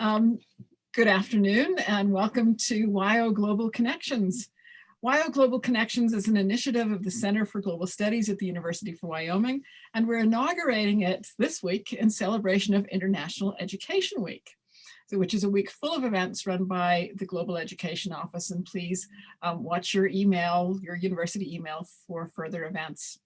Um, good afternoon and welcome to WYO Global Connections. WYO Global Connections is an initiative of the Center for Global Studies at the University of Wyoming, and we're inaugurating it this week in celebration of International Education Week, which is a week full of events run by the Global Education Office. And please watch your email, your university email, for further events.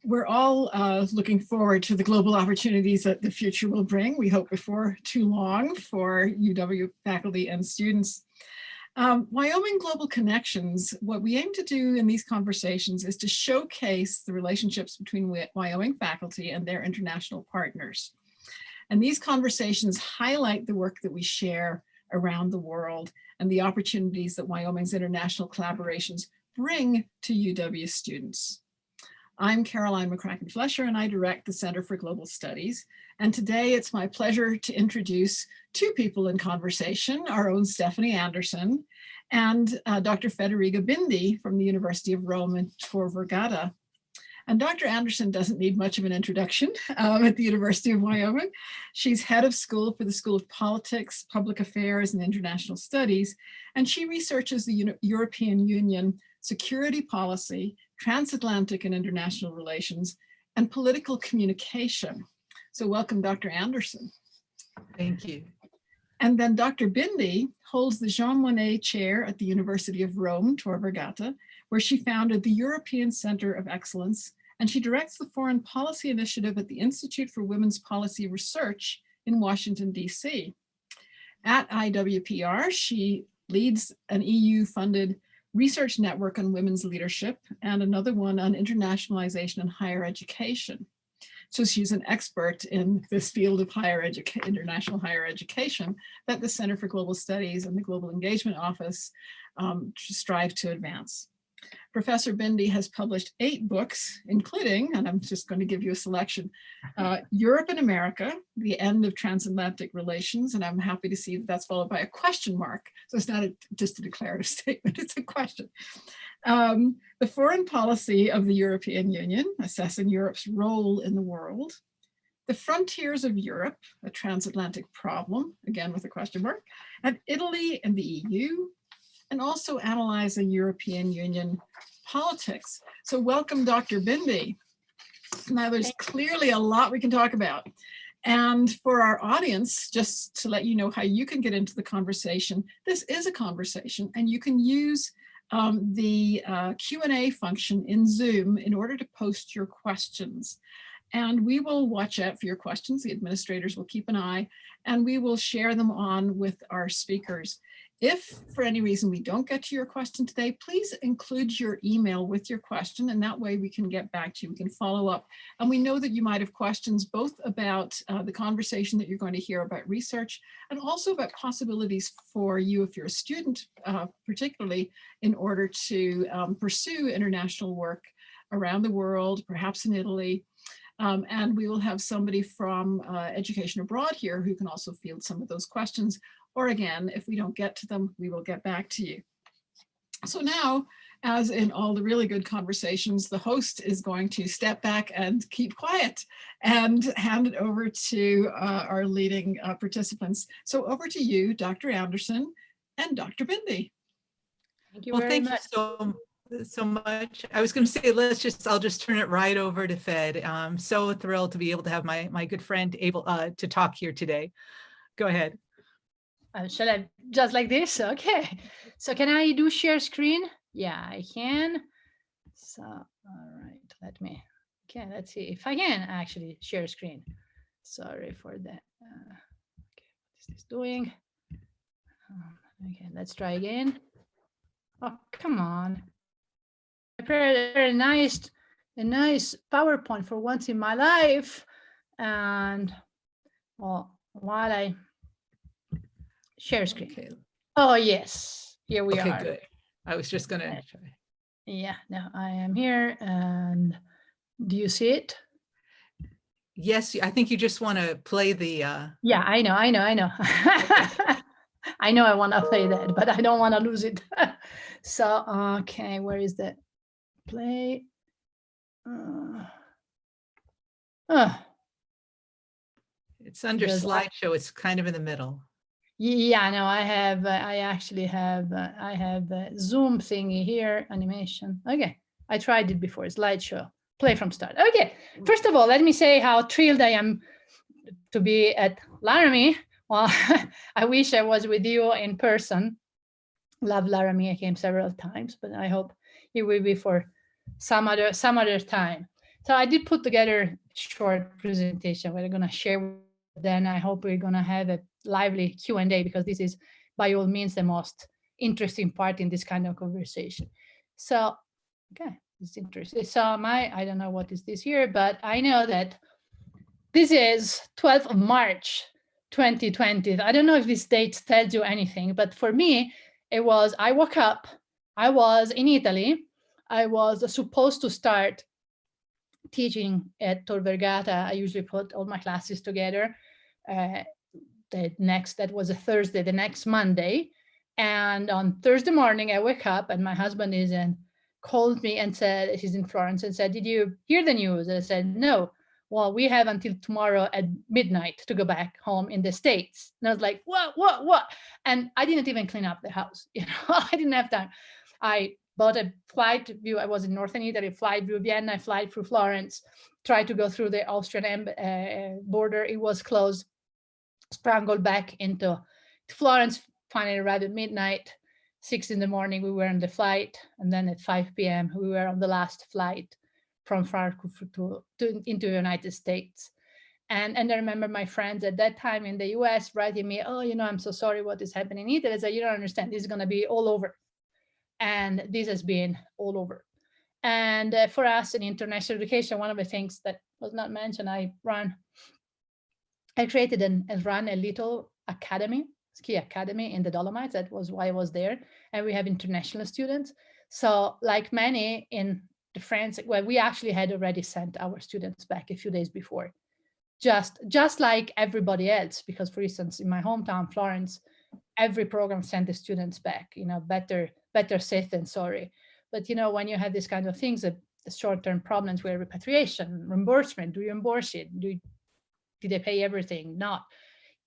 We're all looking forward to the global opportunities that the future will bring, we hope before too long, for UW faculty and students. Wyoming Global Connections, what we aim to do in these conversations is to showcase the relationships between Wyoming faculty and their international partners. And these conversations highlight the work that we share around the world and the opportunities that Wyoming's international collaborations bring to UW students. I'm Caroline McCracken-Flesher, and I direct the Center for Global Studies. And today it's my pleasure to introduce two people in conversation, our own Stephanie Anderson and Dr. Federiga Bindi from the University of Rome in Vergata. And Dr. Anderson doesn't need much of an introduction at the University of Wyoming. She's head of school for the School of Politics, Public Affairs, and International Studies, and she researches the European Union security policy, transatlantic and international relations, and political communication. So welcome, Dr. Anderson. Thank you. And then Dr. Bindi holds the Jean Monnet Chair at the University of Rome, Tor Vergata, where she founded the European Center of Excellence, and she directs the Foreign Policy Initiative at the Institute for Women's Policy Research in Washington, D.C. At IWPR, she leads an EU-funded research network on women's leadership and another one on internationalization and higher education. So she's an expert in this field of international higher education that the Center for Global Studies and the Global Engagement Office strive to advance. Professor Bindi has published 8 books, including, and I'm just going to give you a selection, Europe and America, The End of Transatlantic Relations, and I'm happy to see that that's followed by a question mark. So it's not just a declarative statement, it's a question. The Foreign Policy of the European Union, Assessing Europe's Role in the World, The Frontiers of Europe, A Transatlantic Problem, again with a question mark, and Italy and the EU, and also Analyzing European Union Politics. So welcome, Dr. Bindi. Now there's clearly a lot we can talk about. And for our audience, just to let you know how you can get into the conversation, this is a conversation and you can use the Q&A function in Zoom in order to post your questions. And we will watch out for your questions. The administrators will keep an eye and we will share them on with our speakers. If for any reason we don't get to your question today, please include your email with your question, and that way we can get back to you, we can follow up. And we know that you might have questions both about the conversation that you're going to hear about research and also about possibilities for you if you're a student, particularly in order to pursue international work around the world, perhaps in Italy. And we will have somebody from Education Abroad here who can also field some of those questions. Or again, if we don't get to them, we will get back to you. So now, as in all the really good conversations, the host is going to step back and keep quiet and hand it over to our leading participants. So over to you, Dr. Anderson and Dr. Bindi. Thank you very much. So much. I was going to say, I'll just turn it right over to Fed. I'm so thrilled to be able to have my good friend able to talk here today. Go ahead. Shall I just like this? Okay. So can I do share screen? Yeah, I can. So, all right, okay, let's see if I can actually share screen. Sorry for that. Okay, what is this doing? Okay, let's try again. Oh, come on. I prepared a nice PowerPoint for once in my life. And well, while I share screen. Okay. Oh, yes, here we are. Okay, good. I was just going to try. Yeah, no, I am here. And do you see it? Yes, I think you just want to play the. Yeah, I know. Okay. I know I want to play that, but I don't want to lose it. So, okay, where is the play? It's under Because slideshow. It's kind of in the middle. Yeah, no, I actually have, I have a Zoom thingy here, animation. Okay, I tried it before, slideshow, play from start. Okay, first of all, let me say how thrilled I am to be at Laramie. Well, I wish I was with you in person. Love Laramie, I came several times, but I hope it will be for some other time. So I did put together a short presentation we're going to share. Then I hope we're going to have a lively Q&A, because this is by all means the most interesting part in this kind of conversation. So, okay, it's interesting. So I don't know what is this here, but I know that this is 12th of March, 2020. I don't know if this date tells you anything, but for me, it was, I woke up, I was in Italy. I was supposed to start teaching at Tor Vergata. I usually put all my classes together. That was a Thursday, the next Monday. And on Thursday morning, I wake up and my husband is in, called me and said, he's in Florence, and said, did you hear the news? And I said, no. Well, we have until tomorrow at midnight to go back home in the States. And I was like, what? And I didn't even clean up the house. I didn't have time. I bought a flight view. I was in Northern Italy, flight through Vienna, flight through Florence, tried to go through the Austrian border. It was closed. Scrambled back into Florence, finally arrived at midnight. 6 in the morning, we were on the flight. And then at 5 p.m., we were on the last flight from Frankfurt into the United States. And I remember my friends at that time in the US writing me, oh, I'm so sorry what is happening in Italy. I said, you don't understand, this is going to be all over. And this has been all over. And for us in international education, one of the things that was not mentioned, I created and ran a little academy, ski academy in the Dolomites. That was why I was there. And we have international students. So like many in the France, well, we actually had already sent our students back a few days before, just like everybody else. Because for instance, in my hometown, Florence, every program sent the students back, better safe than sorry. But when you have these kind of things, the short-term problems where repatriation, reimbursement, do you reimburse it? Did they pay everything? Not.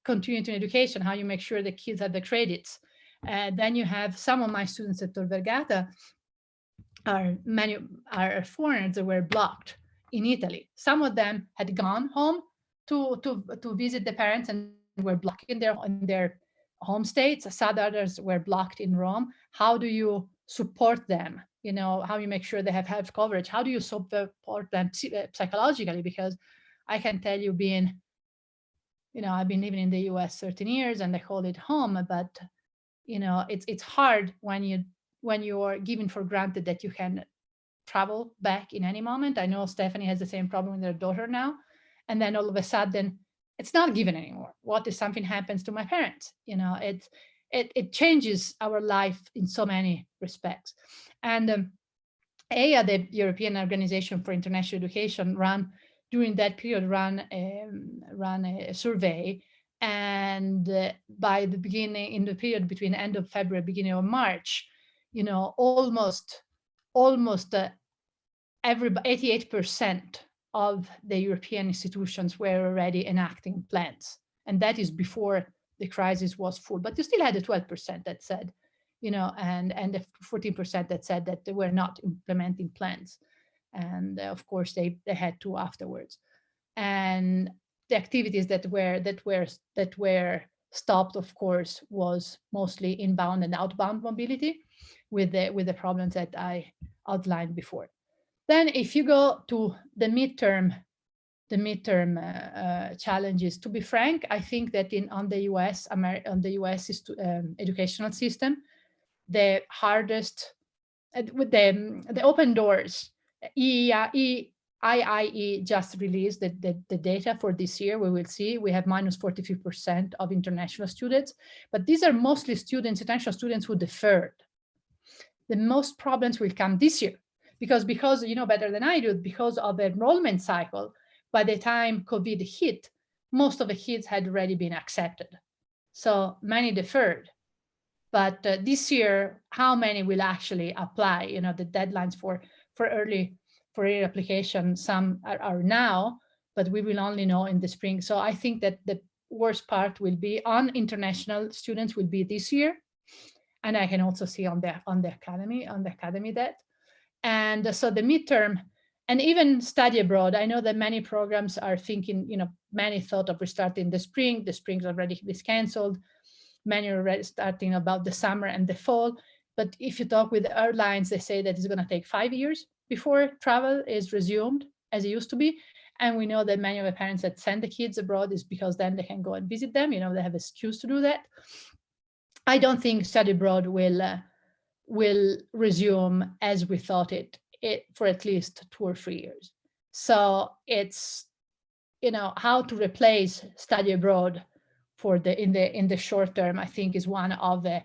Continuing education, how you make sure the kids have the credits. Then you have some of my students at Tor Vergata are foreigners that were blocked in Italy. Some of them had gone home to visit the parents and were blocked in their home states. Some others were blocked in Rome. How do you support them? How you make sure they have health coverage? How do you support them psychologically? Because I can tell you, I've been living in the US 13 years and I call it home, but it's hard when you're given for granted that you can travel back in any moment. I know Stephanie has the same problem with her daughter now. And then all of a sudden it's not given anymore. What if something happens to my parents? It changes our life in so many respects. And EIA, the European Organization for International Education, during that period ran a survey, and by the beginning, in the period between end of February, beginning of March, almost 88% of the European institutions were already enacting plans, and that is before the crisis was full. But you still had the 12% that said, and the 14% that said that they were not implementing plans. And of course they had to afterwards. And the activities that were stopped, of course, was mostly inbound and outbound mobility, with the problems that I outlined before. Then if you go to the midterm challenges, to be frank, I think that on the US educational system, the hardest with the open doors, IIE just released the data for this year. We will see we have minus 43% of international students, but these are mostly international students who deferred. The most problems will come this year because you know better than I do, because of the enrollment cycle. By the time COVID hit, most of the kids had already been accepted. So many deferred. But this year, how many will actually apply? The deadlines for early application, some are now, but we will only know in the spring. So I think that the worst part will be on international students will be this year. And I can also see on the academy that. And so the midterm and even study abroad, I know that many programs are thinking, many thought of restarting the spring. The spring's already is canceled. Many are already starting about the summer and the fall. But if you talk with the airlines, they say that it's going to take 5 years before travel is resumed as it used to be. And we know that many of the parents that send the kids abroad is because then they can go and visit them. They have an excuse to do that. I don't think study abroad will resume as we thought it for at least 2 or 3 years. So it's how to replace study abroad for in the short term, I think, is one of the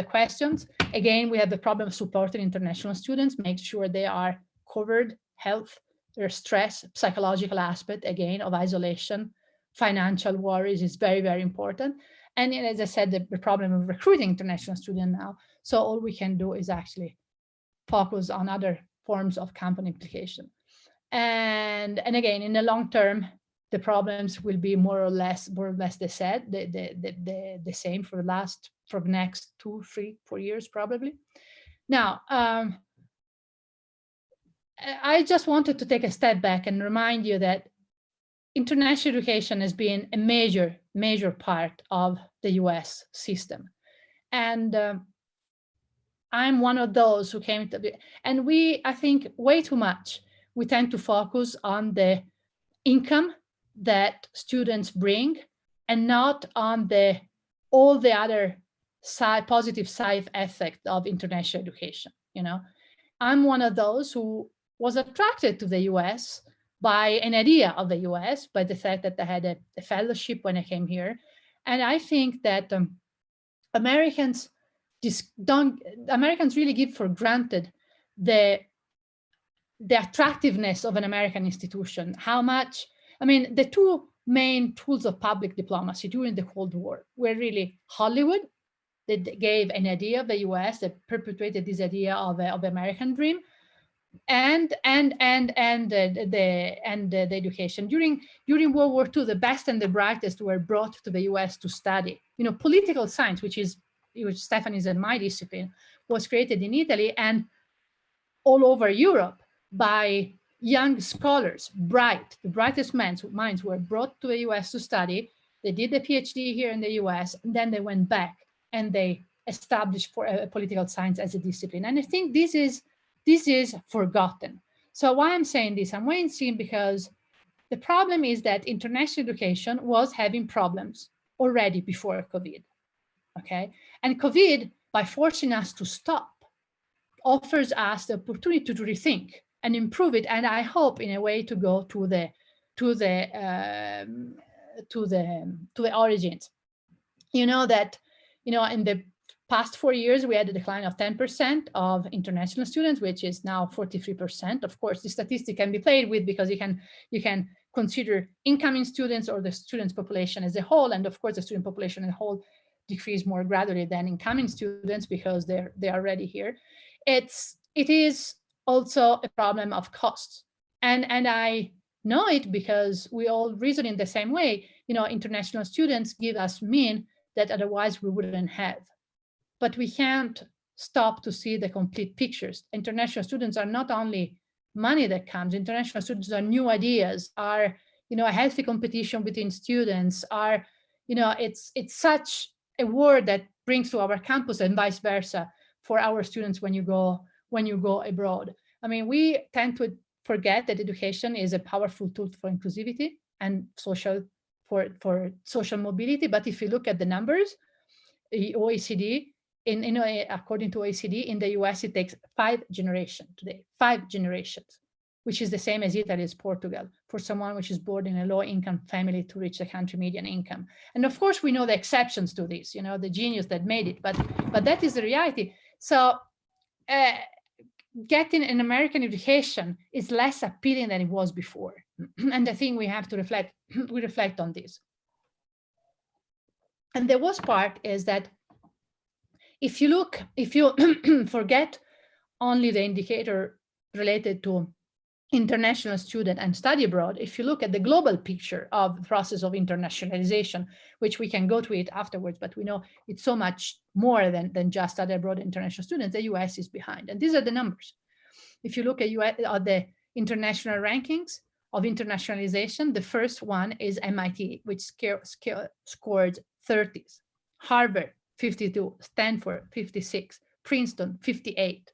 questions. Again, we have the problem of supporting international students, make sure they are covered, health, their stress, psychological aspect, again, of isolation, financial worries is very, very important. And as I said, the problem of recruiting international students now. So all we can do is actually focus on other forms of campus implication. And again, in the long term, the problems will be more or less the same for the next 2, 3, 4 years probably. Now, I just wanted to take a step back and remind you that international education has been a major part of the US system. And I'm one of those who came to and I think way too much, we tend to focus on the income that students bring and not on all the other positive side effects of international education. I'm one of those who was attracted to the US by an idea of the US, by the fact that I had a fellowship when I came here. And I think that Americans really give for granted the attractiveness of an American institution. How much, the two main tools of public diplomacy during the Cold War were really Hollywood, that gave an idea of the US, that perpetuated this idea of the American dream, and the education. During World War II, the best and the brightest were brought to the US to study. Political science, which Stephanie's and my discipline, was created in Italy and all over Europe by young scholars, the brightest minds were brought to the US to study. They did the PhD here in the US, and then they went back and they established political science as a discipline. And I think this is forgotten. So why I'm saying this? I'm saying because the problem is that international education was having problems already before COVID, okay? And COVID, by forcing us to stop, offers us the opportunity to rethink and improve it. And I hope, in a way, to go to the origins. In the past 4 years, we had a decline of 10% of international students, which is now 43%. Of course, the statistic can be played with because you can consider incoming students or the students' population as a whole. And of course, the student population as a whole decrease more gradually than incoming students because they're already here. It is also a problem of costs. And I know it because we all reason in the same way. International students give us mean that otherwise we wouldn't have. But we can't stop to see the complete pictures. International students are not only money that comes, international students are new ideas, are a healthy competition between students, are it's such a word that brings to our campus and vice versa for our students when you go abroad. We tend to forget that education is a powerful tool for inclusivity and for social mobility. But if you look at the numbers, OECD, according to OECD, in the US, it takes 5 generations today, 5 generations, which is the same as Italy's Portugal, for someone which is born in a low-income family to reach the country median income. And of course, we know the exceptions to this, the genius that made it, but that is the reality. So getting an American education is less appealing than it was before. And I think we have to reflect on this. And the worst part is that if you forget only the indicator related to international student and study abroad, if you look at the global picture of the process of internationalization, which we can go to it afterwards, but we know it's so much more than just study abroad international students, the US is behind. And these are the numbers. If you look at the international rankings of internationalization, the first one is MIT, which scored 30s, Harvard 52, Stanford 56, Princeton 58.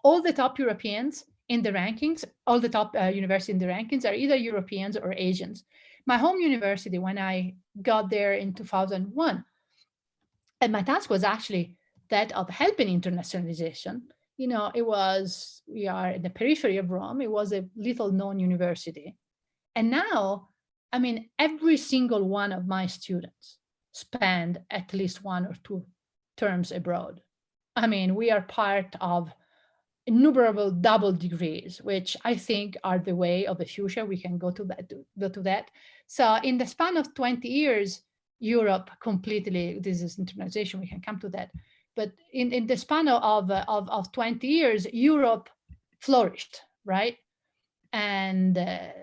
All the top Europeans in the rankings, all the top universities in the rankings are either Europeans or Asians. My home university, when I got there in 2001, and my task was actually that of helping internationalization. You know, we are in the periphery of Rome. It was a little known university. And now, I mean, every single one of my students spend at least 1 or 2 terms abroad. I mean, we are part of innumerable double degrees, which I think are the way of the future. We can go to that. So in the span of 20 years, Europe completely, this is internationalization, we can come to that. But in the span of 20 years, Europe flourished, right? And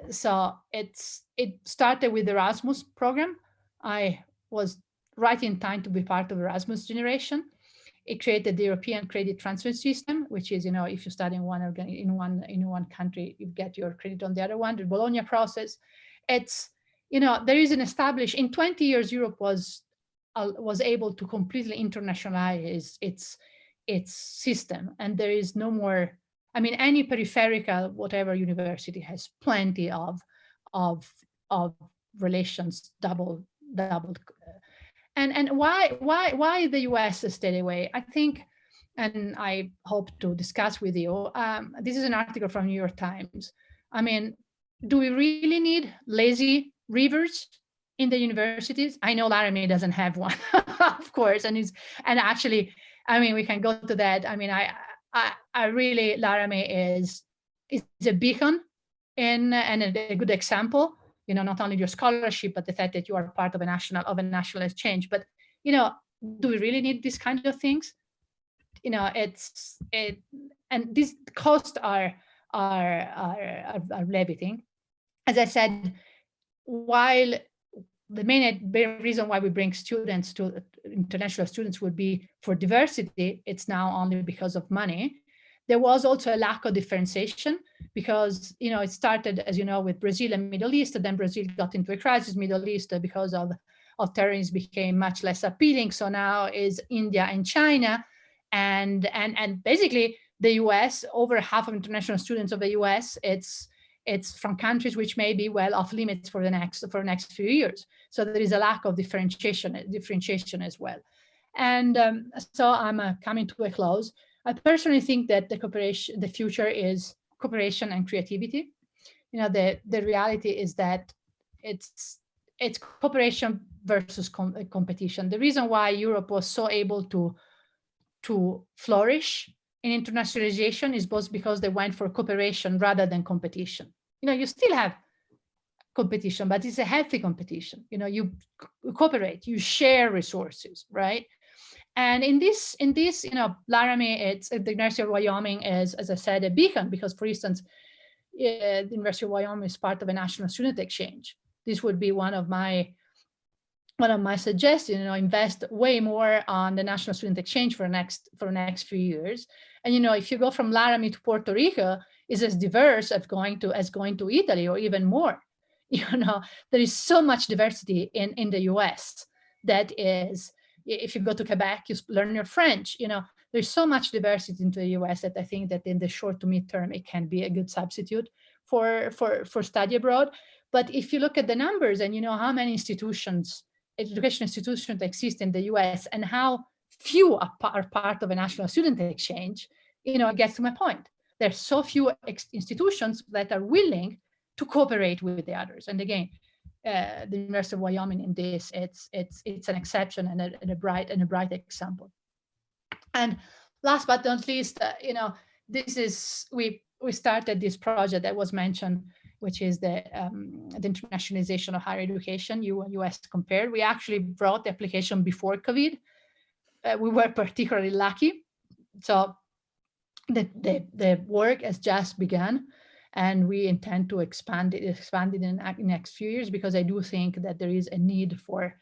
so it started with the Erasmus program. I was right in time to be part of the Erasmus generation. It created the European credit transfer system, which is, you know, if you study in one country, you get your credit on the other one. The Bologna process. It's, you know, there is an established, in 20 years, Europe was able to completely internationalize its system, and there is no more. I mean, any peripheral, whatever university has plenty of relations, double. And why the US stayed away? I think, and I hope to discuss with you, this is an article from New York Times. I mean, do we really need lazy reivers in the universities? I know Laramie doesn't have one, of course, and actually, I mean, we can go to that. I mean, I really, Laramie is a beacon and a good example. You know, not only your scholarship, but the fact that you are part of a national exchange. But, you know, do we really need these kind of things? You know, and these costs are everything. As I said, while the main reason why we bring students to international students would be for diversity, it's now only because of money. There was also a lack of differentiation because, you know, it started, as you know, with Brazil and Middle East, and then Brazil got into a crisis. Middle East, because of terrorism, became much less appealing. So now is India and China, and basically the US. Over half of international students of the US, it's from countries which may be well off limits for the next few years. So there is a lack of differentiation as well. And so I'm coming to a close. I personally think that the future is cooperation and creativity. You know, the reality is that it's cooperation versus competition. The reason why Europe was so able to flourish in internationalization is both because they went for cooperation rather than competition. You know, you still have competition, but it's a healthy competition. You know, you cooperate, you share resources, right? And in this, you know, Laramie, the University of Wyoming is, as I said, a beacon because, for instance, the University of Wyoming is part of a national student exchange. This would be one of my suggestions. You know, invest way more on the national student exchange for the next few years. And you know, if you go from Laramie to Puerto Rico, is as diverse as going to Italy or even more. You know, there is so much diversity in the US that is. If you go to Quebec, you learn your French. You know, there's so much diversity into the US that I think that in the short to mid-term, it can be a good substitute for study abroad. But if you look at the numbers and you know how many education institutions exist in the US and how few are part of a national student exchange, you know, it gets to my point. There's so few institutions that are willing to cooperate with the others. And again, the University of Wyoming in this, it's an exception and a bright example. And last but not least, you know, this is we started this project that was mentioned, which is the internationalization of higher education, US compared. We actually brought the application before COVID. We were particularly lucky. So the work has just begun. And we intend to expand it in the next few years, because I do think that there is a need for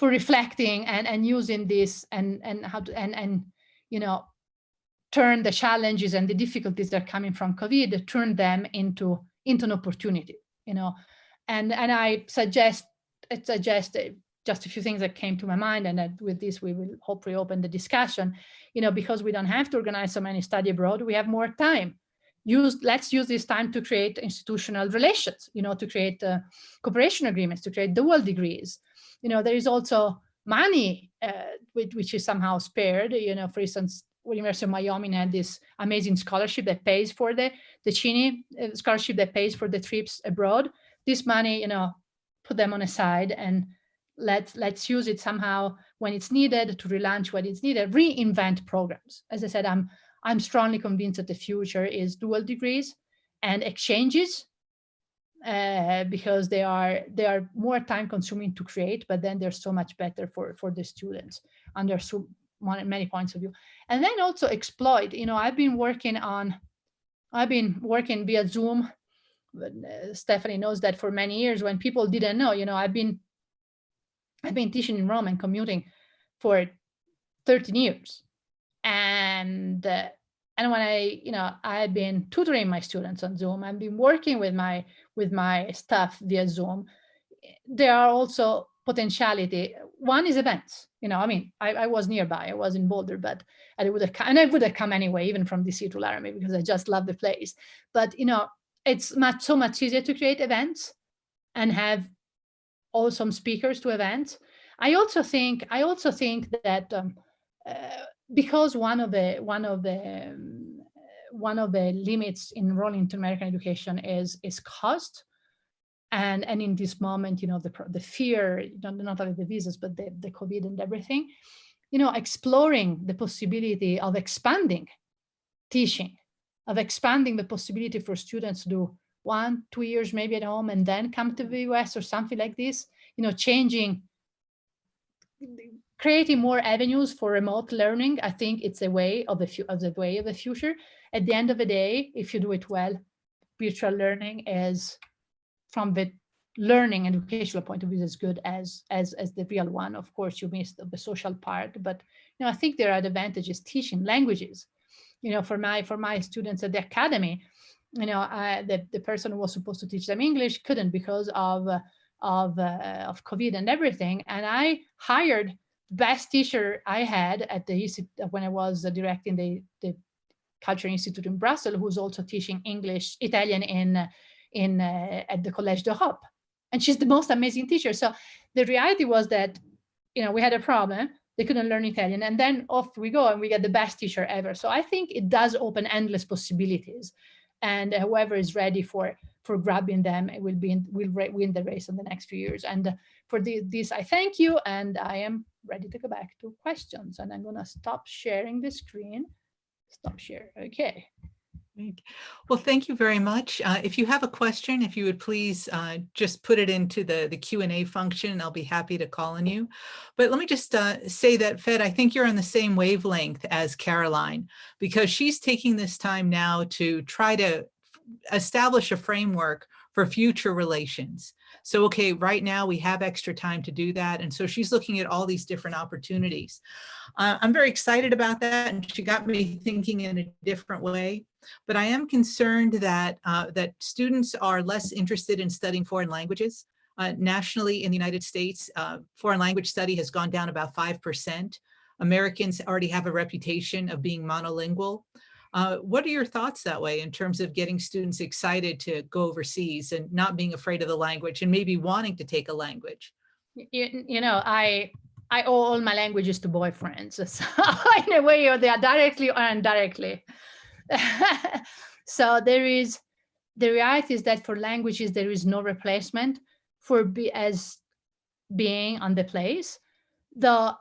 reflecting and using this, and how to turn the challenges and the difficulties that are coming from COVID, turn them into an opportunity, and I suggest just a few things that came to my mind, and that with this we will hopefully open the discussion, because we don't have to organize so many study abroad, we have more time. Let's use this time to create institutional relations, to create cooperation agreements, to create dual degrees. There is also money which is somehow spared. For instance, University of Wyoming had this amazing scholarship that pays for the Cheney scholarship that pays for the trips abroad. This money, put them on a side, and let's use it somehow when it's needed, to relaunch when it's needed, reinvent programs. As I said, I'm strongly convinced that the future is dual degrees and exchanges, because they are more time consuming to create, but then they're so much better for the students under so many points of view. And then also exploit, I've been working via Zoom. Stephanie knows that for many years, when people didn't know, I've been teaching in Rome and commuting for 13 years. And when I've been tutoring my students on Zoom, I've been working with my staff via Zoom. There are also potentiality. One is events. I was nearby. I was in Boulder, but I would have come anyway, even from DC to Laramie, because I just love the place. But it's so much easier to create events and have awesome speakers to events. I also think that because one of the limits in enrolling into American education is cost, and in this moment, the fear, not only the visas, but the COVID and everything, exploring the possibility of expanding teaching, of expanding the possibility for students to do 1-2 years maybe at home and then come to the US or something like this, creating more avenues for remote learning. I think it's a way of the future. At the end of the day, if you do it well, virtual learning is, from the learning and educational point of view, as good as the real one. Of course, you miss the social part, but I think there are advantages. Teaching languages, for my students at the academy, the person who was supposed to teach them English couldn't because of COVID and everything. And I hired the best teacher I had at the when I was directing the Culture Institute in Brussels, who's also teaching Italian at the Collège d'Europe. And she's the most amazing teacher. So the reality was that, we had a problem. They couldn't learn Italian, and then off we go, and we get the best teacher ever. So I think it does open endless possibilities, and whoever is ready for grabbing them will win the race in the next few years. And for this, I thank you, and I am ready to go back to questions. And I'm going to stop sharing the screen. Stop share. Okay. Well, thank you very much. If you have a question, if you would please just put it into the Q&A function, and I'll be happy to call on you. But let me just say that, Fed, I think you're on the same wavelength as Caroline, because she's taking this time now to try to establish a framework for future relations. So, okay, right now we have extra time to do that. And so she's looking at all these different opportunities. I'm very excited about that, and she got me thinking in a different way. But I am concerned that that students are less interested in studying foreign languages. Nationally in the United States, foreign language study has gone down about 5%. Americans already have a reputation of being monolingual. What are your thoughts that way in terms of getting students excited to go overseas and not being afraid of the language and maybe wanting to take a language? I owe all my languages to boyfriends, so in a way, or they are directly or indirectly. So the reality is that for languages, there is no replacement for being on the place. The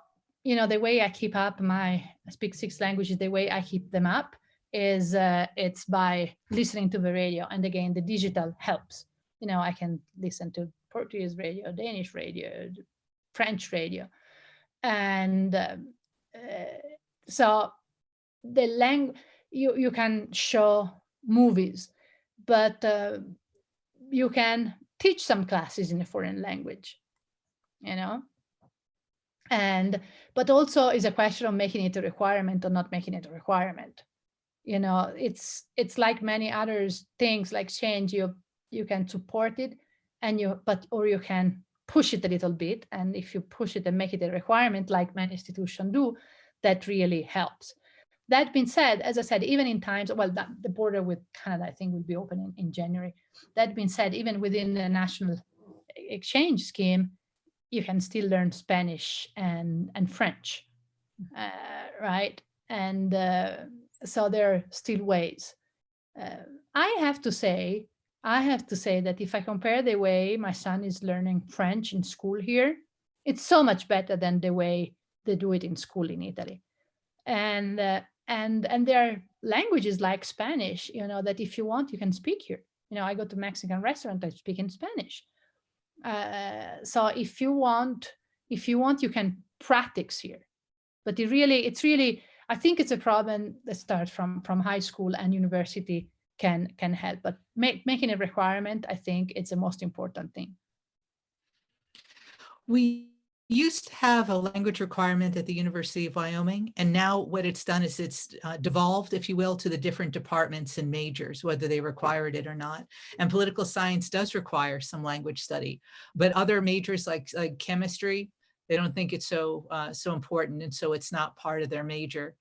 way I keep up I speak 6 languages, the way I keep them up is it's by listening to the radio. And again, the digital helps. I can listen to Portuguese radio, Danish radio, French radio. And so the language, you can show movies, but you can teach some classes in a foreign language, you know. And but also is a question of making it a requirement or not making it a requirement. You know, it's like many others things like change. You can support it, and or you can push it a little bit, and if you push it and make it a requirement like many institutions do, that really helps. That being said, as I said, even in times, well, the border with Canada, I think, will be open in January. That being said, even within the national exchange scheme, you can still learn Spanish and French, right? And so there are still ways. I have to say that if I compare the way my son is learning French in school here, it's so much better than the way they do it in school in Italy. And there are languages like Spanish, you know, that if you want, you can speak here. You know, I go to Mexican restaurant, I speak in Spanish. So if you want, you can practice here. But it's really, I think it's a problem that starts from high school, and university can help. But making a requirement, I think it's the most important thing. We used to have a language requirement at the University of Wyoming, and now what it's done is it's devolved, if you will, to the different departments and majors, whether they required it or not. And political science does require some language study, but other majors like chemistry, they don't think it's so important, and so it's not part of their major.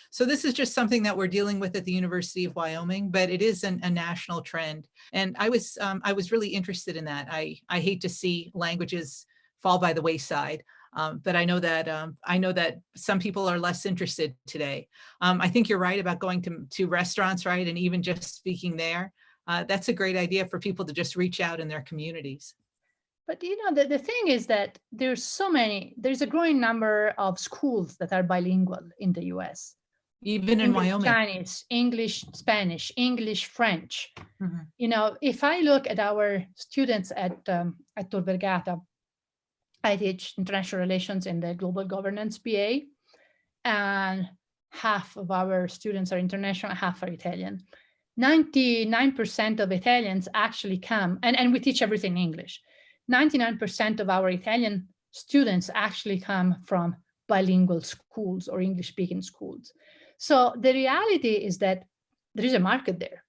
So this is just something that we're dealing with at the University of Wyoming, but it is a national trend. And I was really interested in that. I hate to see languages fall by the wayside. But I know that some people are less interested today. I think you're right about going to restaurants, right? And even just speaking there. That's a great idea for people to just reach out in their communities. But you know, the thing is that there's a growing number of schools that are bilingual in the US. Even in Wyoming. Chinese, English, Spanish, English, French. Mm-hmm. You know, if I look at our students at Vergata, I teach international relations in the global governance BA, and half of our students are international, half are Italian. 99% of Italians actually come, and we teach everything in English. 99% of our Italian students actually come from bilingual schools or English-speaking schools. So the reality is that there is a market there.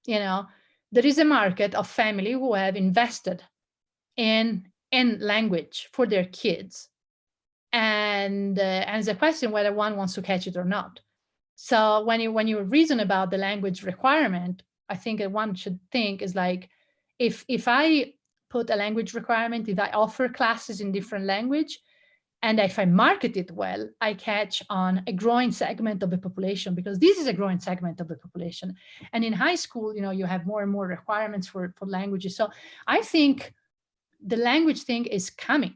You know, there is a market of family who have invested in language for their kids, and it's a question whether one wants to catch it or not. So when you reason about the language requirement, I think that one should think is like, if I put a language requirement, if I offer classes in different language, and if I market it well, I catch on a growing segment of the population, because this is a growing segment of the population. And in high school, you know, you have more and more requirements for languages. So I think the language thing is coming.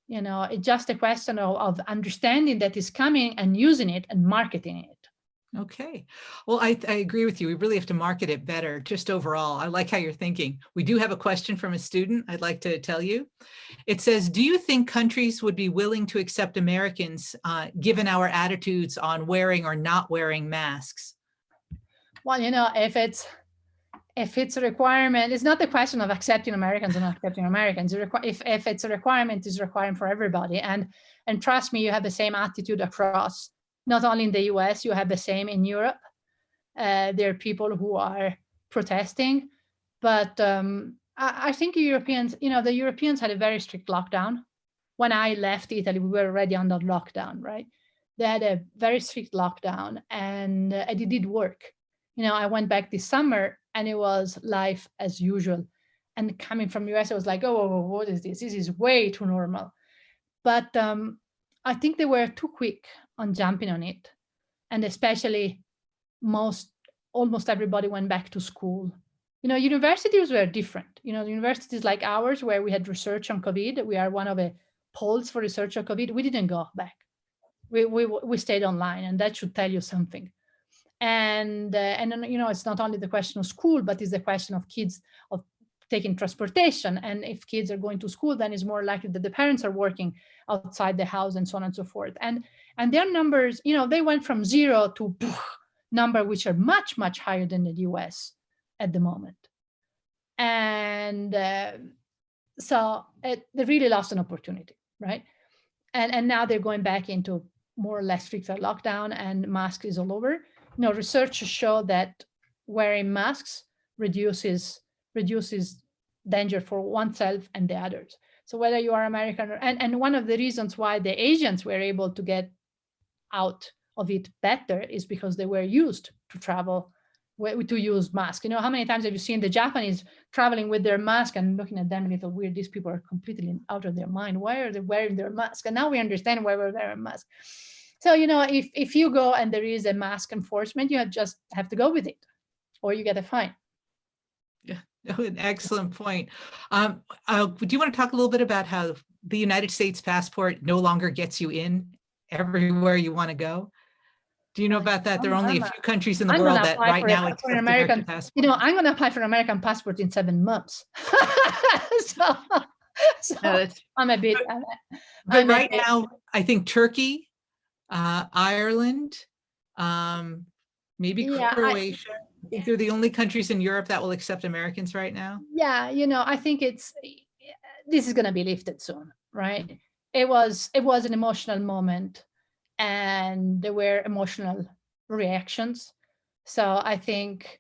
You know, it's just a question of understanding that it's coming and using it and marketing it. Okay. Well, I agree with you. We really have to market it better, just overall. I like how you're thinking. We do have a question from a student I'd like to tell you. It says, do you think countries would be willing to accept Americans given our attitudes on wearing or not wearing masks? Well, you know, if it's a requirement, it's not the question of accepting Americans or not accepting Americans. If it's a requirement, it's a requirement for everybody. And trust me, you have the same attitude across. Not only in the US, you have the same in Europe. There are people who are protesting, but I think Europeans, you know, the Europeans had a very strict lockdown. When I left Italy, we were already under lockdown, right? They had a very strict lockdown, and it did work. You know, I went back this summer and it was life as usual. And coming from US, I was like, oh, what is this? This is way too normal. But I think they were too quick on jumping on it. And especially almost everybody went back to school. You know, universities were different. You know, universities like ours, where we had research on COVID, we are one of the poles for research on COVID, we didn't go back. We stayed online, and that should tell you something. And then, you know, it's not only the question of school, but it's the question of kids, of taking transportation. And if kids are going to school, then it's more likely that the parents are working outside the house and so on and so forth. And their numbers, you know, they went from 0 to number which are much, much higher than the US at the moment. And so they really lost an opportunity, right? And now they're going back into more or less stricter lockdown, and mask is all over. Research show that wearing masks reduces danger for oneself and the others. So whether you are American and one of the reasons why the Asians were able to get out of it better is because they were used to travel, to use masks. How many times have you seen the Japanese traveling with their mask and looking at them a little weird? These people are completely out of their mind. Why are they wearing their mask? And now we understand why we're wearing masks. So, if you go and there is a mask enforcement, you just have to go with it, or you get a fine. Yeah, an excellent point. Do you want to talk a little bit about how the United States passport no longer gets you in everywhere you want to go? Do you know about that? There are only a few countries in the world that right now accept the American passport. I'm going to apply for an American passport in 7 months. so No, I'm a bit. But right now, I think Turkey, Ireland, maybe Croatia. I think they're the only countries in Europe that will accept Americans right now. Yeah, I think this is going to be lifted soon, right? It was an emotional moment, and there were emotional reactions. So I think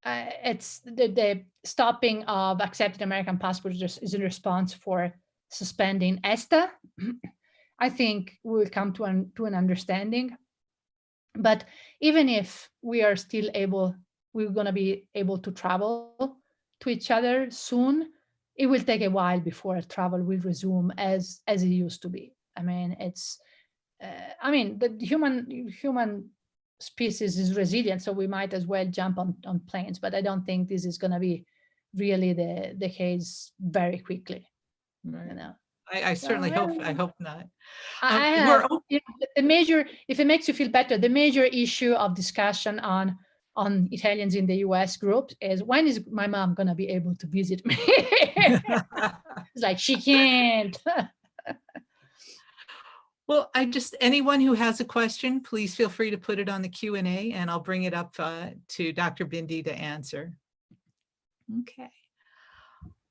it's the stopping of accepting American passports is in response for suspending ESTA. I think we will come to an understanding. But even if we are still we're going to be able to travel to each other soon, it will take a while before travel will resume as it used to be. I mean, the human species is resilient, so we might as well jump on planes. But I don't think this is going to be really the case very quickly. Right. I certainly hope. I hope not. The major, if it makes you feel better, the major issue of discussion on Italians in the US group is, when is my mom going to be able to visit me? It's like, she can't. Well, anyone who has a question, please feel free to put it on the Q&A, and I'll bring it up to Dr. Bindi to answer. Okay.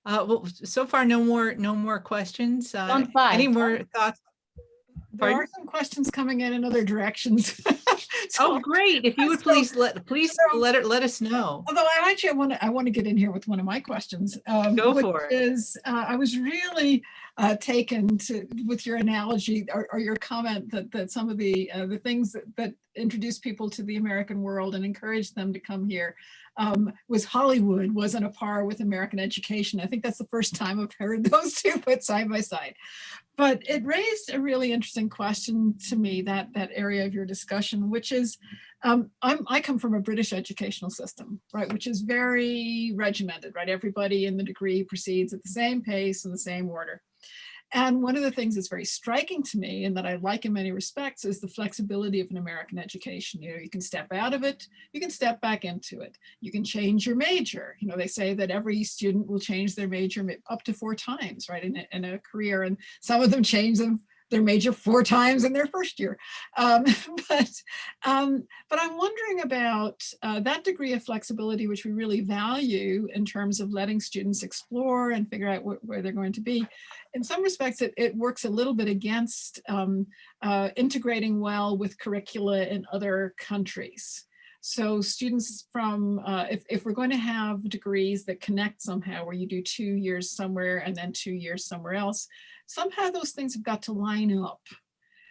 Well, so far, no more questions. Any more thoughts? There are some questions coming in other directions. So, great! If you would please let us know. Although I want to get in here with one of my questions. Go for it. I was really taken with your analogy or your comment that some of the things that introduce people to the American world and encourage them to come here was Hollywood wasn't a par with American education. I think that's the first time I've heard those two put side by side. But it raised a really interesting question to me, that area of your discussion, which is, I come from a British educational system, right, which is very regimented, right? Everybody in the degree proceeds at the same pace in the same order. And one of the things that's very striking to me, and that I like in many respects, is the flexibility of an American education. You can step out of it, you can step back into it, you can change your major. They say that every student will change their major up to 4 times, right, in a career, and some of them change their major 4 times in their first year. But I'm wondering about that degree of flexibility, which we really value in terms of letting students explore and figure out where they're going to be. In some respects, it works a little bit against integrating well with curricula in other countries. So students from, if we're going to have degrees that connect somehow, where you do 2 years somewhere and then 2 years somewhere else, somehow those things have got to line up.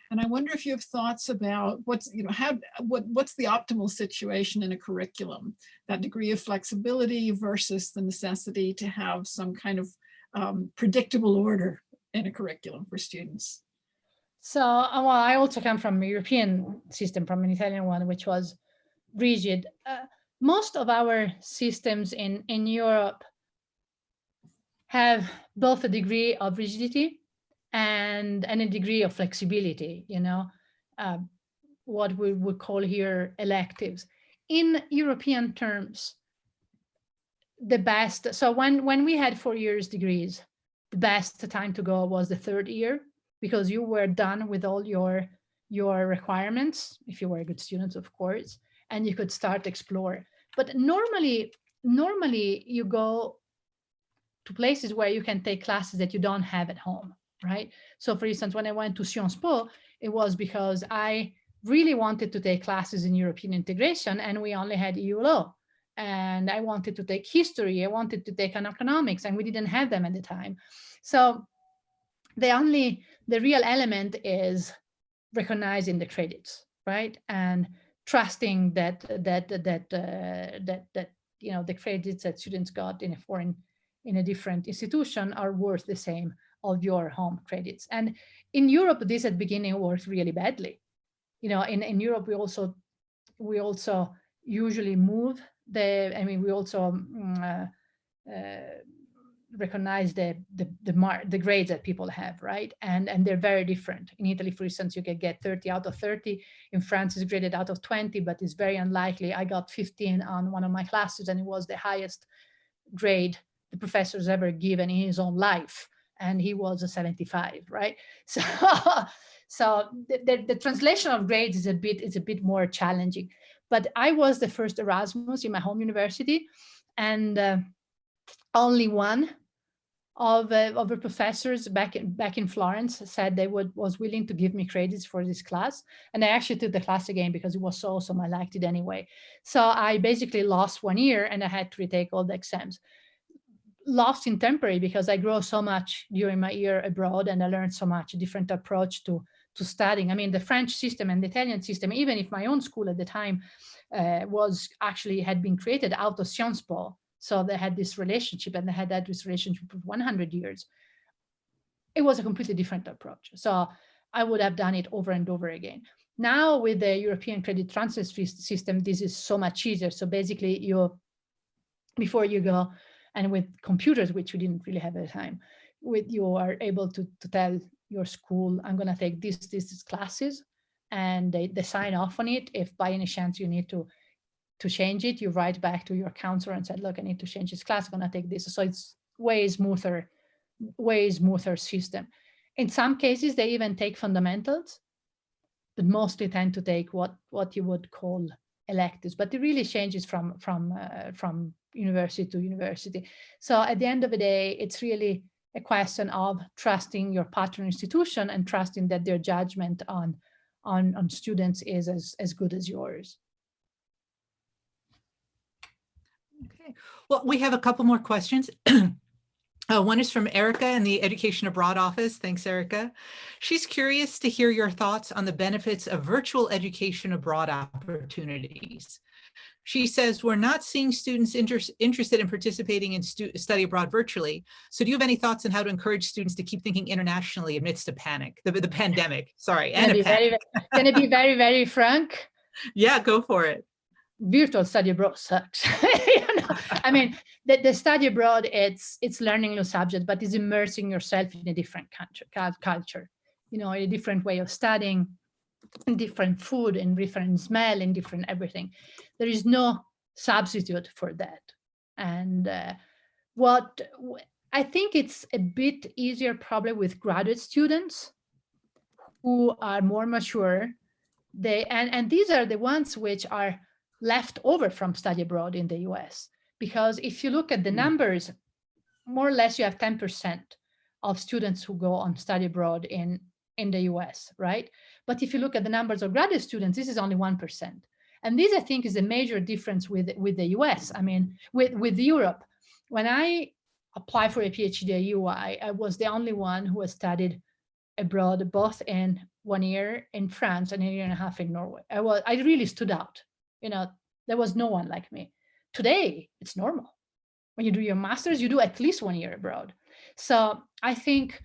And I wonder if you have thoughts about what's the optimal situation in a curriculum, that degree of flexibility versus the necessity to have some kind of predictable order in a curriculum for students. So, well, I also come from a European system, from an Italian one, which was rigid. Most of our systems in Europe have both a degree of rigidity and a degree of flexibility, what we would call here electives. In European terms, the best, so when we had 4 years degrees, the best time to go was the 3rd year, because you were done with all your requirements, if you were a good student, of course. and you could start explore. But normally you go to places where you can take classes that you don't have at home, right? So for instance, when I went to Sciences Po, it was because I really wanted to take classes in European integration, and we only had EU law. And I wanted to take history, I wanted to take economics, and we didn't have them at the time. So the real element is recognizing the credits, right? And trusting that you know, the credits that students got in a different institution are worth the same of your home credits. And in Europe, this at the beginning worked really badly. You know, in Europe, we also usually move we also recognize the grades that people have, right? And they're very different. In Italy, for instance, you can get 30 out of 30. In France, it's graded out of 20, but it's very unlikely. I got 15 on one of my classes, and it was the highest grade the professor's ever given in his own life, and he was a 75, right? So so the translation of grades is a bit more challenging. But I was the first Erasmus in my home university, and only one of the professors back in Florence said they was willing to give me credits for this class. And I actually took the class again because it was so awesome. I liked it anyway. So I basically lost 1 year, and I had to retake all the exams. Lost in temporary because I grew so much during my year abroad, and I learned so much, a different approach to studying. I mean, the French system and the Italian system, even if my own school at the time had been created out of Sciences Po, so they had this relationship, and they had this relationship for 100 years. It was a completely different approach. So I would have done it over and over again. Now with the European credit transfer system, this is so much easier. So basically before you go, and with computers, which we didn't really have at the time, you are able to tell your school, I'm going to take these classes, and they sign off on it. If by any chance you need to change it, you write back to your counselor and said, look, I need to change this class, I'm going to take this. So it's way smoother system. In some cases, they even take fundamentals, but mostly tend to take what you would call electives. But it really changes from university to university. So at the end of the day, it's really a question of trusting your partner institution and trusting that their judgment on students is as good as yours. Okay, well, we have a couple more questions. One is from Erica in the Education Abroad office. Thanks, Erica. She's curious to hear your thoughts on the benefits of virtual education abroad opportunities. She says, we're not seeing students interested in participating in study abroad virtually. So do you have any thoughts on how to encourage students to keep thinking internationally amidst a panic, the pandemic, sorry, and a panic? Can I be very, very frank? Yeah, go for it. Virtual study abroad sucks. I mean, the study abroad, it's learning new subjects, but it's immersing yourself in a different culture, you know, a different way of studying, in different food, in different smell, in different everything. There is no substitute for that. And what I think it's a bit easier probably with graduate students who are more mature. And these are the ones which are left over from study abroad in the US. Because if you look at the numbers, more or less you have 10% of students who go on study abroad in the US, right? But if you look at the numbers of graduate students, this is only 1%. And this, I think, is a major difference with the US. I mean, with Europe. When I applied for a PhD at EU, I was the only one who has studied abroad, both in 1 year in France and a year and a half in Norway. I really stood out. You know, there was no one like me. Today, it's normal. When you do your master's, you do at least 1 year abroad. So I think,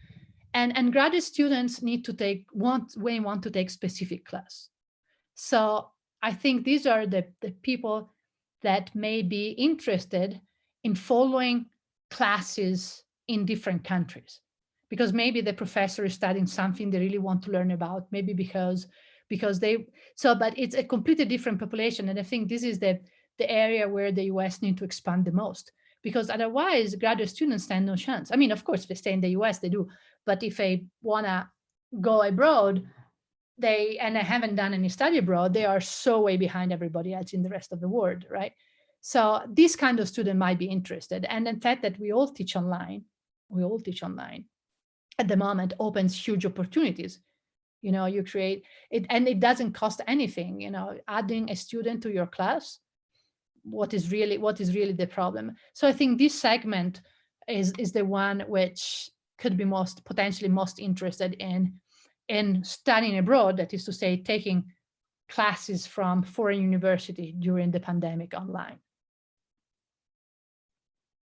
and graduate students need to want to take specific class. So I think these are the people that may be interested in following classes in different countries, because maybe the professor is studying something they really want to learn about, maybe because but it's a completely different population. And I think this is the area where the US need to expand the most, because otherwise graduate students stand no chance. I mean, of course, if they stay in the US, they do, but if they want to go abroad, they haven't done any study abroad, they are so way behind everybody else in the rest of the world, right? So this kind of student might be interested. And the fact that we all teach online at the moment opens huge opportunities. You create it, and it doesn't cost anything, adding a student to your class. What is really the problem? So I think this segment is the one which could be potentially most interested in studying abroad, that is to say, taking classes from foreign university during the pandemic online.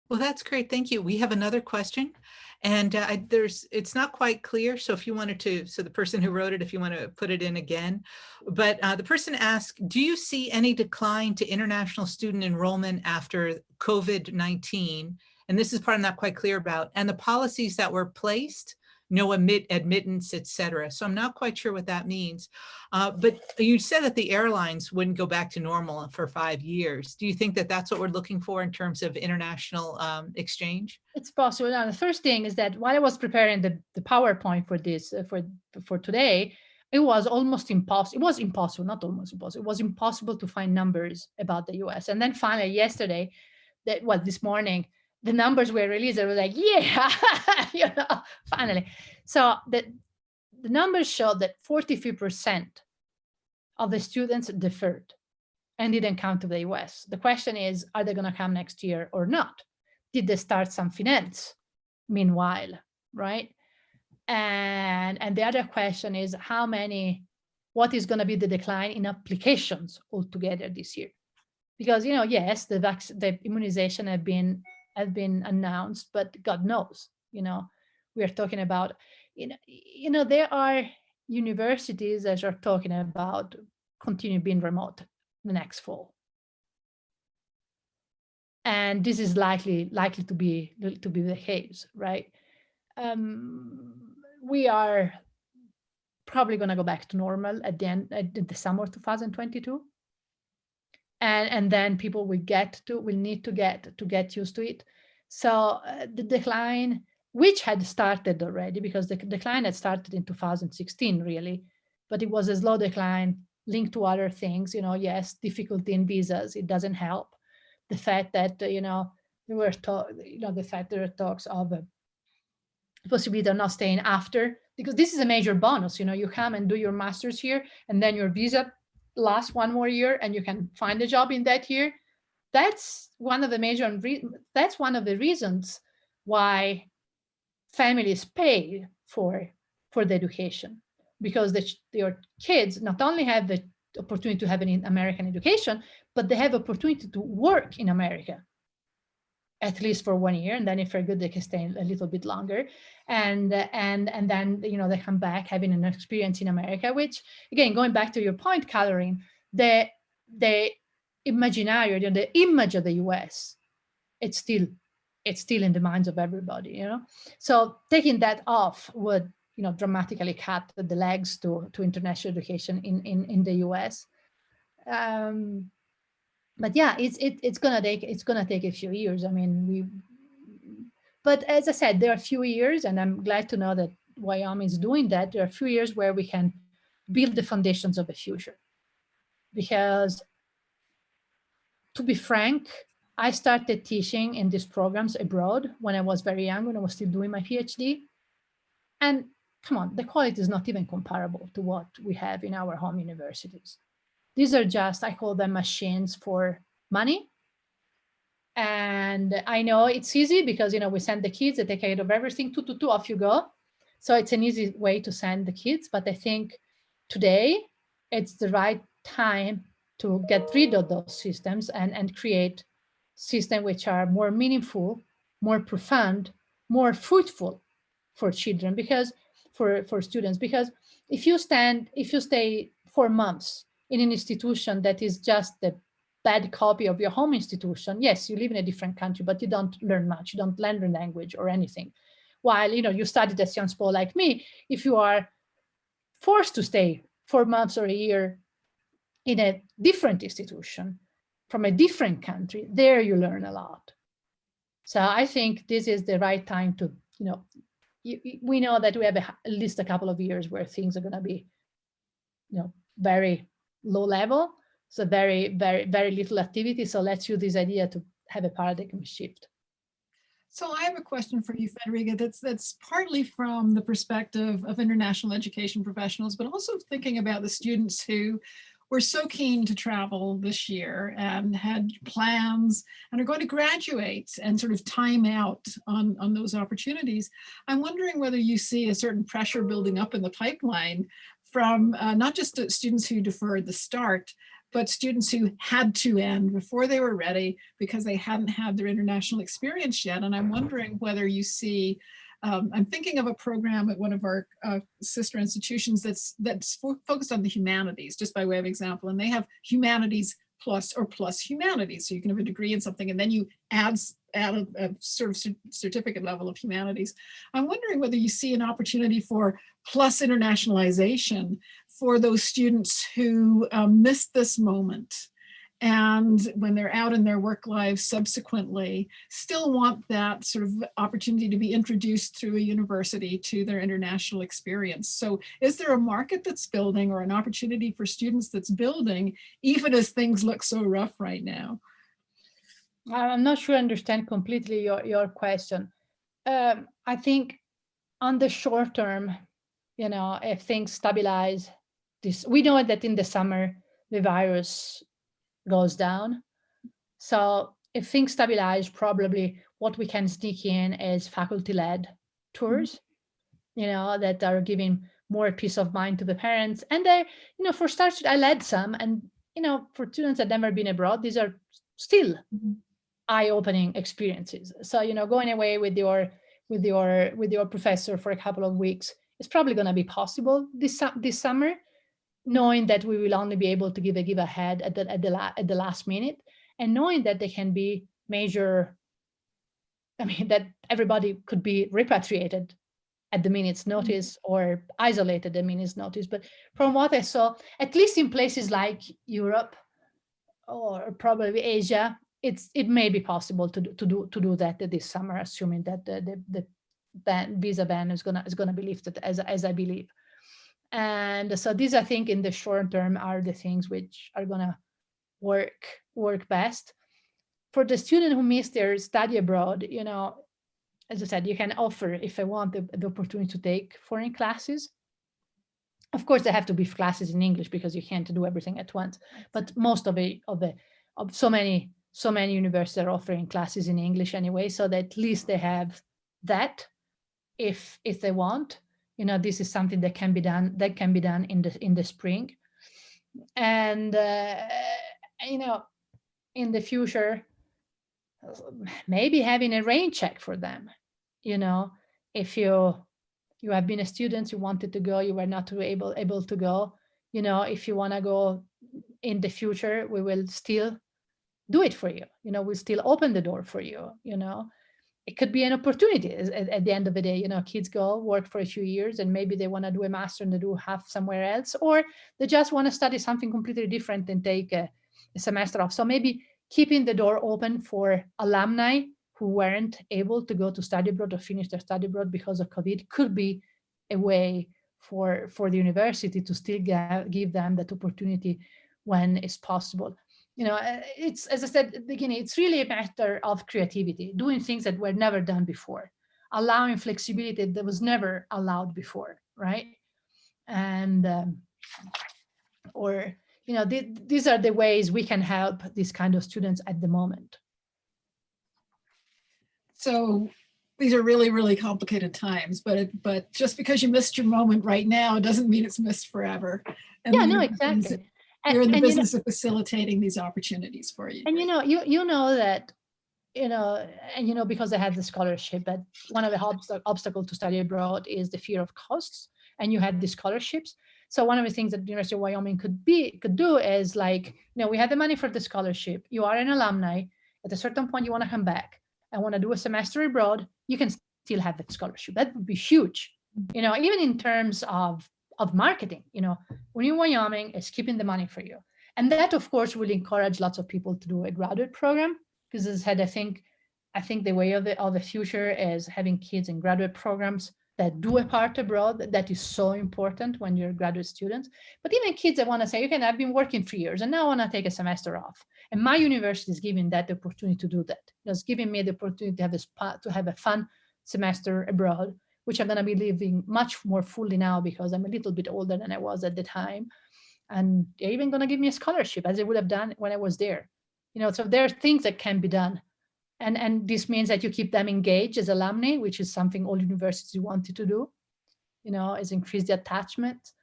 Well, that's great. Thank you. We have another question, and it's not quite clear. So if you wanted to, so the person who wrote it, if you want to put it in again, but the person asked, do you see any decline to international student enrollment after COVID-19? And this is part I'm not quite clear about, and the policies that were placed, no admittance, et cetera. So I'm not quite sure what that means. But you said that the airlines wouldn't go back to normal for 5 years. Do you think that that's what we're looking for in terms of international exchange? It's possible. Now, the first thing is that while I was preparing the PowerPoint for this, for today, it was almost impossible. It was impossible, not almost impossible. It was impossible to find numbers about the US. And then finally yesterday, this morning, the numbers were released. I was like, yeah, finally. So the numbers showed that 43% of the students deferred and didn't come to the US. The question is, are they going to come next year or not? Did they start something else meanwhile, right? And the other question is, what is going to be the decline in applications altogether this year? Because, yes, the immunization have been announced, but God knows, we are talking about, there are universities that are talking about continue being remote the next fall. And this is likely to be the case, right? We are probably going to go back to normal at the summer of 2022. And then people will need to get used to it. So the decline, which had started already, because the decline had started in 2016, really, but it was a slow decline linked to other things. Yes, difficulty in visas, it doesn't help. The fact that the fact there are talks of the possibility of not staying after, because this is a major bonus. You come and do your master's here, and then your visa last one more year and you can find a job in that year. That's one of the reasons why families pay for the education, because your kids not only have the opportunity to have an American education, but they have opportunity to work in America, at least for 1 year, and then if they're good, they can stay a little bit longer, and then they come back having an experience in America. Which, again, going back to your point, Catherine, the imaginary, the image of the US, it's still in the minds of everybody. So taking that off would dramatically cut the legs to international education in the US. But yeah, it's gonna take a few years. But as I said, there are a few years, and I'm glad to know that Wyoming is doing that. There are a few years where we can build the foundations of the future. Because, to be frank, I started teaching in these programs abroad when I was very young, when I was still doing my PhD. And come on, the quality is not even comparable to what we have in our home universities. These are just, I call them machines for money. And I know it's easy because, we send the kids, they take care of everything, two, off you go. So it's an easy way to send the kids. But I think today it's the right time to get rid of those systems and create systems which are more meaningful, more profound, more fruitful for children, because for students. Because if you stay 4 months in an institution that is just the bad copy of your home institution, yes, you live in a different country, but you don't learn much, you don't learn the language or anything. While you studied at Sciences Po like me, if you are forced to stay 4 months or a year in a different institution from a different country, there you learn a lot. So I think this is the right time to, we know that we have at least a couple of years where things are going to be very low level. So very, very, very little activity. So let's use this idea to have a paradigm shift. So I have a question for you, Federiga, that's partly from the perspective of international education professionals, but also thinking about the students who were so keen to travel this year and had plans and are going to graduate and sort of time out on those opportunities. I'm wondering whether you see a certain pressure building up in the pipeline from not just students who deferred the start, but students who had to end before they were ready because they hadn't had their international experience yet. And I'm wondering whether you see, I'm thinking of a program at one of our sister institutions that's focused on the humanities, just by way of example, and they have humanities plus or plus humanities. So you can have a degree in something and then you add a sort of certificate level of humanities. I'm wondering whether you see an opportunity for plus internationalization for those students who missed this moment and when they're out in their work lives subsequently still want that sort of opportunity to be introduced through a university to their international experience. So is there a market that's building or an opportunity for students that's building even as things look so rough right now? I'm not sure I understand completely your question. I think on the short term, if things stabilize, we know that in the summer, the virus goes down. So if things stabilize, probably what we can sneak in is faculty-led tours, that are giving more peace of mind to the parents. And they, for starters, I led some, and for students that never been abroad, these are still eye-opening experiences. So going away with your professor for a couple of weeks is probably going to be possible this summer, knowing that we will only be able to give a ahead at the last minute, and knowing that they can be major. I mean, that everybody could be repatriated at the minute's notice or isolated at the minute's notice. But from what I saw, at least in places like Europe or probably Asia, it may be possible to do that this summer, assuming that the visa ban is gonna be lifted, as I believe. And so these, I think, in the short term are the things which are gonna work best for the student who missed their study abroad. As I said, you can offer, if I want, the opportunity to take foreign classes. Of course, they have to be classes in English because you can't do everything at once. But most of so many universities are offering classes in English anyway, so that at least they have that if they want. This is something that can be done in the spring. And in the future, maybe having a rain check for them. If you have been a student, you wanted to go, you were not able to go, if you want to go in the future, we will still do it for you. We'll still open the door for you. It could be an opportunity at the end of the day. Kids go work for a few years and maybe they want to do a master and they do half somewhere else, or they just want to study something completely different and take a semester off. So maybe keeping the door open for alumni who weren't able to go to study abroad or finish their study abroad because of COVID could be a way for the university to still give them that opportunity when it's possible. It's, as I said at the beginning, it's really a matter of creativity, doing things that were never done before, allowing flexibility that was never allowed before, right? And these are the ways we can help these kind of students at the moment. So these are really, really complicated times, but just because you missed your moment right now doesn't mean it's missed forever. And yeah, no, exactly. You're in the business of facilitating these opportunities for you. And that, because I had the scholarship, but one of the obstacles to study abroad is the fear of costs. And you had the scholarships. So one of the things that the University of Wyoming could do is we have the money for the scholarship. You are an alumni. At a certain point, you want to come back and want to do a semester abroad. You can still have that scholarship. That would be huge. Even in terms of marketing. When you're in Wyoming, it's keeping the money for you, and that of course will encourage lots of people to do a graduate program. Because as I said, I think the way of the future is having kids in graduate programs that do a part abroad that is so important when you're graduate students. But even kids that want to say, okay, I've been working 3 years and now I want to take a semester off. And my university is giving that the opportunity to do that. It's giving me the opportunity to have a fun semester abroad, which I'm going to be living much more fully now because I'm a little bit older than I was at the time. And they're even going to give me a scholarship as they would have done when I was there. So there are things that can be done. And this means that you keep them engaged as alumni, which is something all universities wanted to do, is increase the attachment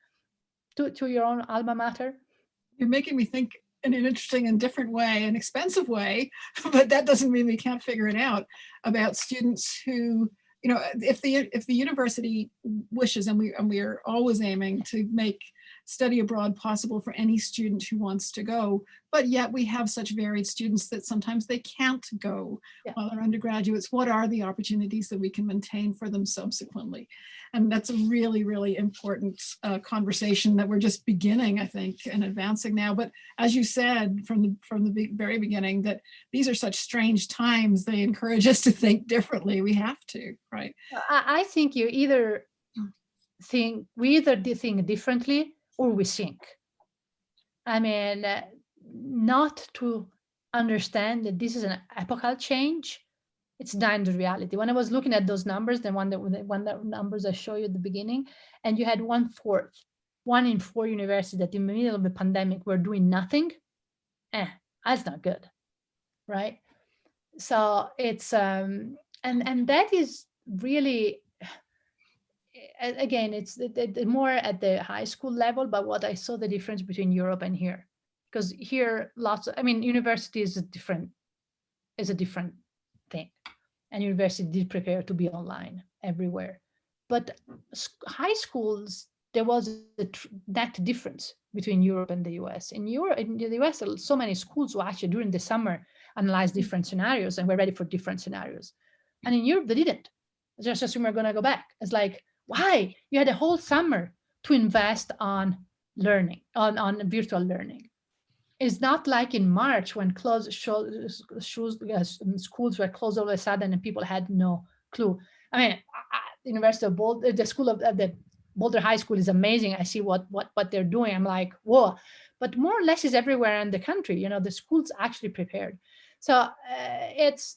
to your own alma mater. You're making me think in an interesting and different way, an expensive way, but that doesn't mean we can't figure it out, about students who, if the university wishes, and we are always aiming to make study abroad possible for any student who wants to go, but yet we have such varied students that sometimes they can't go while they're undergraduates. What are the opportunities that we can maintain for them subsequently? And that's a really, really important conversation that we're just beginning, I think, and advancing now. But as you said from the very beginning, that these are such strange times, they encourage us to think differently. We have to, right? I think we either think differently or we sink. I mean, not to understand that this is an epochal change, it's dying to reality. When I was looking at those numbers, the numbers I showed you at the beginning, and you had 1/4, 1 in 4 universities that in the middle of the pandemic were doing nothing, that's not good, right? So it's, and that is really, again, it's more at the high school level, but what I saw the difference between Europe and here, because here university is a different thing, and university did prepare to be online everywhere. But high schools, there was that difference between Europe and the US. In the US, there are so many schools who actually during the summer analyzed different scenarios and were ready for different scenarios. And in Europe, they didn't. Just assume we're going to go back. It's like, why? You had a whole summer to invest on learning, on virtual learning. It's not like in March when schools were closed all of a sudden and people had no clue. I mean, University of Boulder, the school of the Boulder High School is amazing. I see what they're doing. I'm like, whoa! But more or less is everywhere in the country. The schools actually prepared. So it's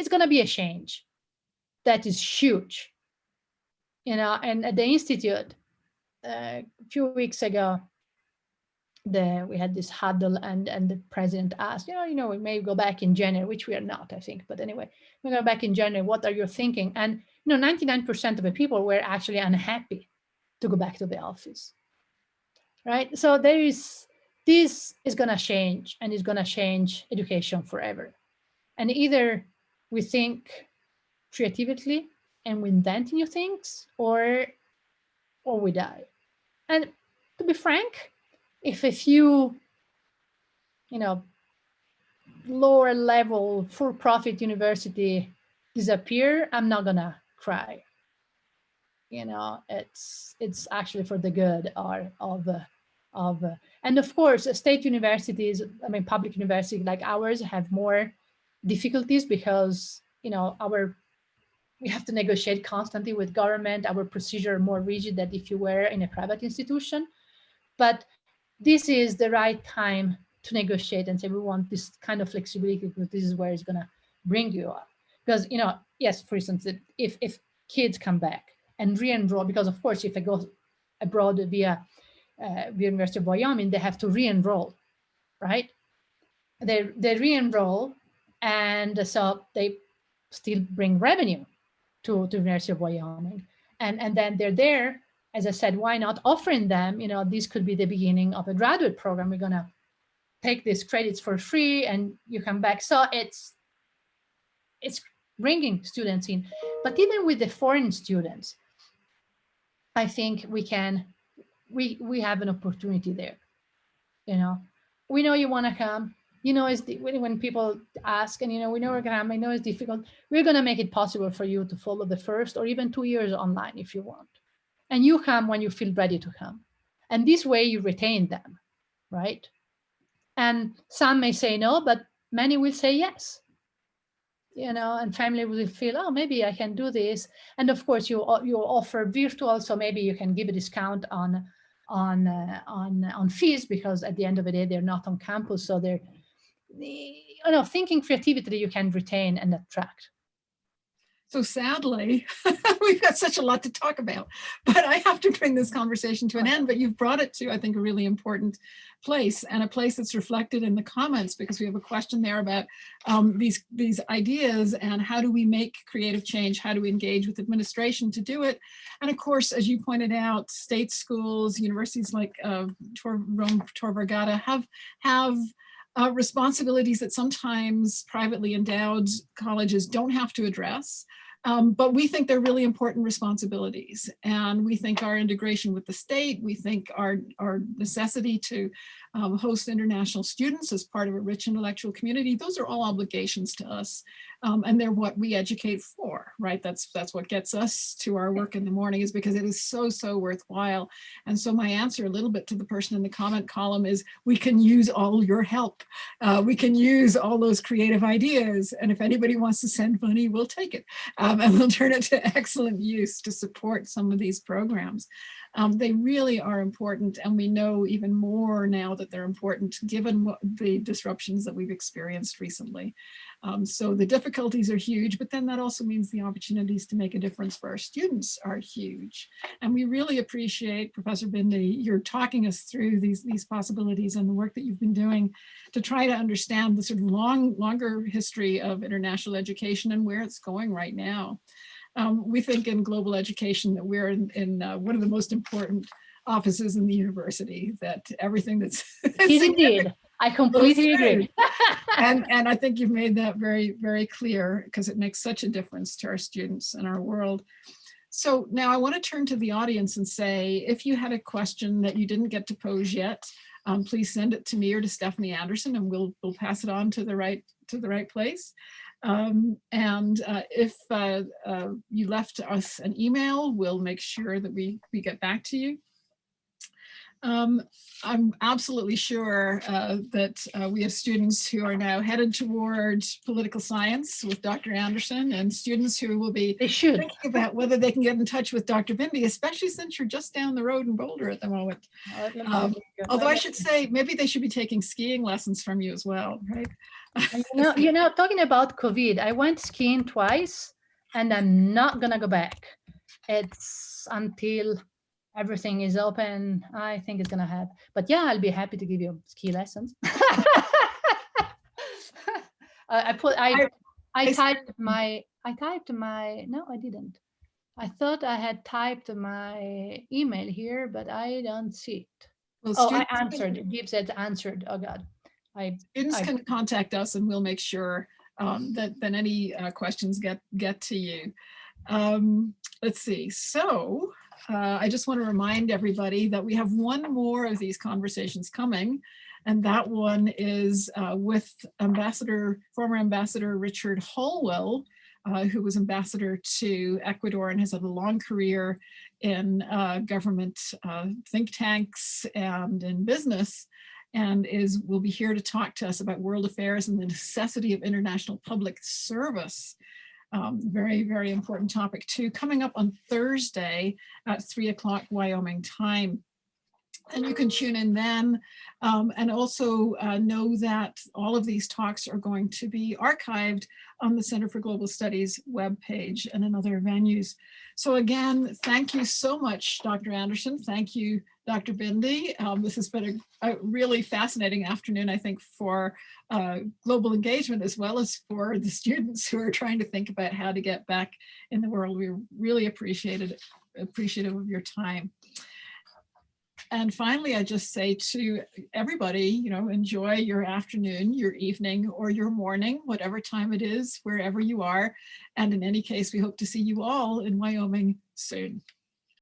going to be a change that is huge. And at the Institute, a few weeks ago, we had this huddle, and the president asked, we may go back in January, which we are not, I think. But anyway, we go back in January. What are you thinking? And 99% of the people were actually unhappy to go back to the office, right? So this is going to change, and it's going to change education forever. And either we think creatively and we invent new things, or we die. And to be frank, if a few, lower level for-profit university disappear, I'm not gonna cry. It's actually for the good of and of course, state universities, public universities like ours have more difficulties because we have to negotiate constantly with government. Our procedure are more rigid than if you were in a private institution. But this is the right time to negotiate and say, we want this kind of flexibility because this is where it's going to bring you up. Because, yes, for instance, if kids come back and re-enroll, because of course, if I go abroad via University of Wyoming, they have to re-enroll, right? They re-enroll, and so they still bring revenue to the University of Wyoming. And then they're there, as I said, why not offering them, this could be the beginning of a graduate program. We're going to take these credits for free and you come back. So it's bringing students in. But even with the foreign students, I think we have an opportunity there. We know you want to come. When people ask, and we know we're going to, I know it's difficult. We're going to make it possible for you to follow the first or even 2 years online if you want. And you come when you feel ready to come. And this way you retain them, right? And some may say no, but many will say yes. and family will feel, oh, maybe I can do this. And of course, you offer virtual, so maybe you can give a discount on fees, because at the end of the day, they're not on campus, so they're, thinking creativity you can retain and attract. So sadly, we've got such a lot to talk about, but I have to bring this conversation to an end. But you've brought it to, I think, a really important place, and a place that's reflected in the comments, because we have a question there about these ideas and how do we make creative change? How do we engage with administration to do it? And of course, as you pointed out, state schools, universities like Rome, Tor Vergata have responsibilities that sometimes privately endowed colleges don't have to address. But we think they're really important responsibilities. And we think our integration with the state, we think our necessity to host international students as part of a rich intellectual community, those are all obligations to us. And they're what we educate for, right? That's what gets us to our work in the morning, is because it is so worthwhile. And so my answer a little bit to the person in the comment column is, we can use all your help. We can use all those creative ideas. And if anybody wants to send money, we'll take it. And we'll turn it to excellent use to support some of these programs. They really are important, and we know even more now that they're important given the disruptions that we've experienced recently. So the difficulties are huge, but then that also means the opportunities to make a difference for our students are huge. And we really appreciate, Professor Bindi, you're talking us through these possibilities and the work that you've been doing to try to understand the sort of longer history of international education and where it's going right now. We think in global education that we're in one of the most important offices in the university, that everything that's Indeed, I completely agree. and I think you've made that very clear, because it makes such a difference to our students and our world. So now I want to turn to the audience and say, if you had a question that you didn't get to pose yet, please send it to me or to Stephanie Anderson, and we'll pass it on to the right place. If you left us an email, we'll make sure that we get back to you. I'm absolutely sure that we have students who are now headed towards political science with Dr. Anderson, and students who will be thinking about whether they can get in touch with Dr. Bindi, especially since you're just down the road in Boulder at the moment. Although I should say, maybe they should be taking skiing lessons from you as well, right? Talking about COVID, I went skiing twice, and I'm not gonna go back. It's until everything is open, I think it's gonna happen. But yeah, I'll be happy to give you ski lessons. I typed my, no, I didn't. I thought I had typed my email here, but I don't see it. Well, I answered, Gibbs said answered, oh God. Students can contact us, and we'll make sure that any questions get to you. Let's see, so I just want to remind everybody that we have one more of these conversations coming, and that one is with former Ambassador Richard Holwell, who was ambassador to Ecuador and has had a long career in government think tanks and in business, and will be here to talk to us about world affairs and the necessity of international public service. Very important topic too, coming up on Thursday at 3 o'clock Wyoming time. And you can tune in then, and also know that all of these talks are going to be archived on the Center for Global Studies webpage and in other venues. So again, thank you so much, Dr. Anderson. Thank you, Dr. Bindi. This has been a really fascinating afternoon, I think, for global engagement, as well as for the students who are trying to think about how to get back in the world. We really appreciative of your time. And finally, I just say to everybody, enjoy your afternoon, your evening, or your morning, whatever time it is, wherever you are. And in any case, we hope to see you all in Wyoming soon.